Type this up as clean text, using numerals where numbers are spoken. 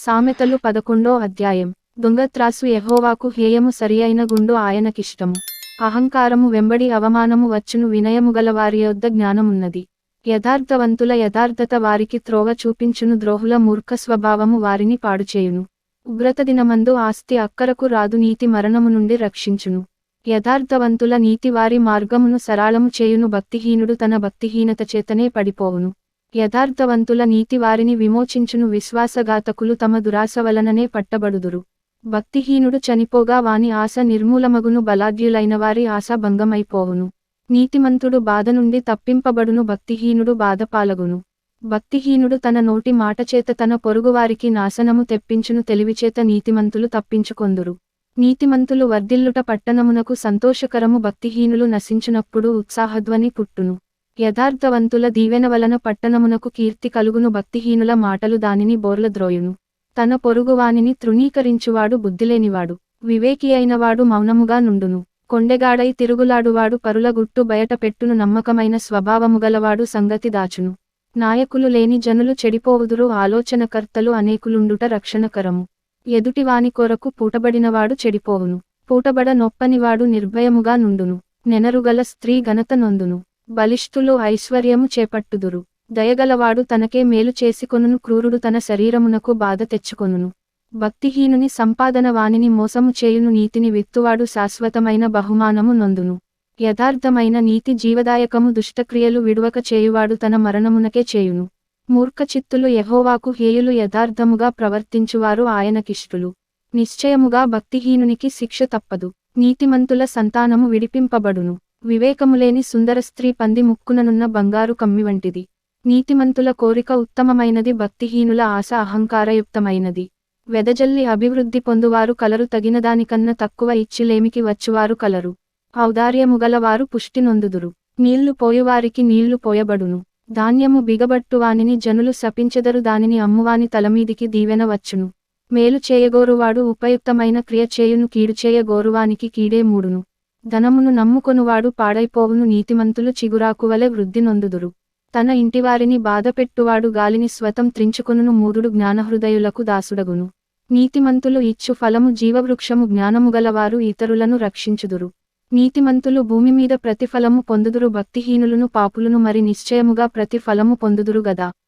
సామెతలు 11వ అధ్యాయం. దొంగత్రాసు యెహోవాకు హేయము సరియైన గుండు ఆయనకిష్టము. అహంకారము వెంబడి అవమానము వచ్చును, వినయము గల వారి యొద్ద జ్ఞానమున్నది. యథార్థవంతుల యథార్థత వారికి త్రోవ చూపించును, ద్రోహుల మూర్ఖ స్వభావము వారిని పాడుచేయును. ఉగ్రత దినమందు ఆస్తి అక్కరకు రాదు, నీతి మరణము నుండి రక్షించును. యథార్థవంతుల నీతి వారి మార్గమును సరళము చేయును, భక్తిహీనుడు తన భక్తిహీనత చేతనే పడిపోవును. యథార్థవంతుల నీతి వారిని విమోచించును, విశ్వాసఘాతకులు తమ దురాశ వలననే పట్టబడుదురు. భక్తిహీనుడు చనిపోగా వాని ఆశ నిర్మూలమగును, బలాఢ్యులైన వారి ఆశ భంగమైపోవును. నీతిమంతుడు బాధ నుండి తప్పింపబడును, భక్తిహీనుడు బాధపాలగును. భక్తిహీనుడు తన నోటి మాటచేత తన పొరుగువారికి నాశనము తెప్పించును, తెలివిచేత నీతిమంతులు తప్పించుకొందురు. నీతిమంతులు వర్ధిల్లుట పట్టణమునకు సంతోషకరము, భక్తిహీనులు నశించునప్పుడు ఉత్సాహధ్వని పుట్టును. యథార్థవంతుల దీవెన వలన పట్టణమునకు కీర్తి కలుగును, భక్తిహీనుల మాటలు దానిని బోర్లద్రోయును. తన పొరుగువానిని తృణీకరించువాడు బుద్ధిలేనివాడు. వివేకి అయినవాడు మౌనముగా నుండును. కొండెగాడై తిరుగులాడువాడు పరుల గుట్టు బయట పెట్టును, నమ్మకమైన స్వభావముగలవాడు సంగతి దాచును. నాయకులు లేని జనులు చెడిపోవుదురు, ఆలోచనకర్తలు అనేకులుండుట రక్షణకరము. ఎదుటివాని కొరకు పూటబడినవాడు చెడిపోవును. పూటబడ నొప్పనివాడు నిర్భయముగా నుండును. నెనరుగల స్త్రీ ఘనత నొందును. బలిష్ఠులు ఐశ్వర్యము చేపట్టుదురు. దయగలవాడు తనకే మేలు చేసుకొనును, క్రూరుడు తన శరీరమునకు బాధ తెచ్చుకొనును. భక్తిహీనుని సంపాదన వానిని మోసము చేయును, నీతిని విత్తువాడు శాశ్వతమైన బహుమానము నొందును. యథార్థమైన నీతి జీవదాయకము, దుష్టక్రియలు విడువక చేయువాడు తన మరణమునకే చేయును. మూర్ఖచిత్తులు యెహోవాకు హేయులు, యథార్థముగా ప్రవర్తించువారు ఆయనకిష్టులు. నిశ్చయముగా భక్తిహీనునికి శిక్ష తప్పదు, నీతిమంతుల సంతానము విడిపింపబడును. వివేకములేని సుందర స్త్రీ పంది ముక్కుననున్న బంగారు కమ్మి వంటిది. నీతిమంతుల కోరిక ఉత్తమమైనది, భక్తిహీనుల ఆశ అహంకారయుక్తమైనది. వెదజల్లి అభివృద్ధి పొందువారు కలరు, తగినదానికన్నా తక్కువ ఇచ్చి లేమికి వచ్చువారు కలరు. ఔదార్యముగల వారు పుష్టి నొందుదురు. నీళ్లు పోయువారికి నీళ్లు పోయబడును. ధాన్యము బిగబట్టువానిని జనులు శపించెదరు, దానిని అమ్మువాని తలమీదికి దీవెన వచ్చును. మేలు చేయగోరువాడు ఉపయుక్తమైన క్రియ చేయును, కీడు చేయగోరువానికి కీడే మూడును. ధనమును నమ్ముకొనువాడు పాడైపోవును, నీతిమంతులు చిగురాకువలె వృద్ధి నొందుదురు. తన ఇంటివారిని బాధపెట్టువాడు గాలిని స్వతంత్రించుకొనును, మూఢుడు జ్ఞానహృదయులకు దాసుడగును. నీతిమంతులు ఇచ్చు ఫలము జీవవృక్షము, జ్ఞానముగలవారు ఇతరులను రక్షించుదురు. నీతిమంతులు భూమి మీద ప్రతిఫలము పొందుదురు, భక్తిహీనులను పాపులను మరి నిశ్చయముగా ప్రతిఫలము పొందుదురు గదా.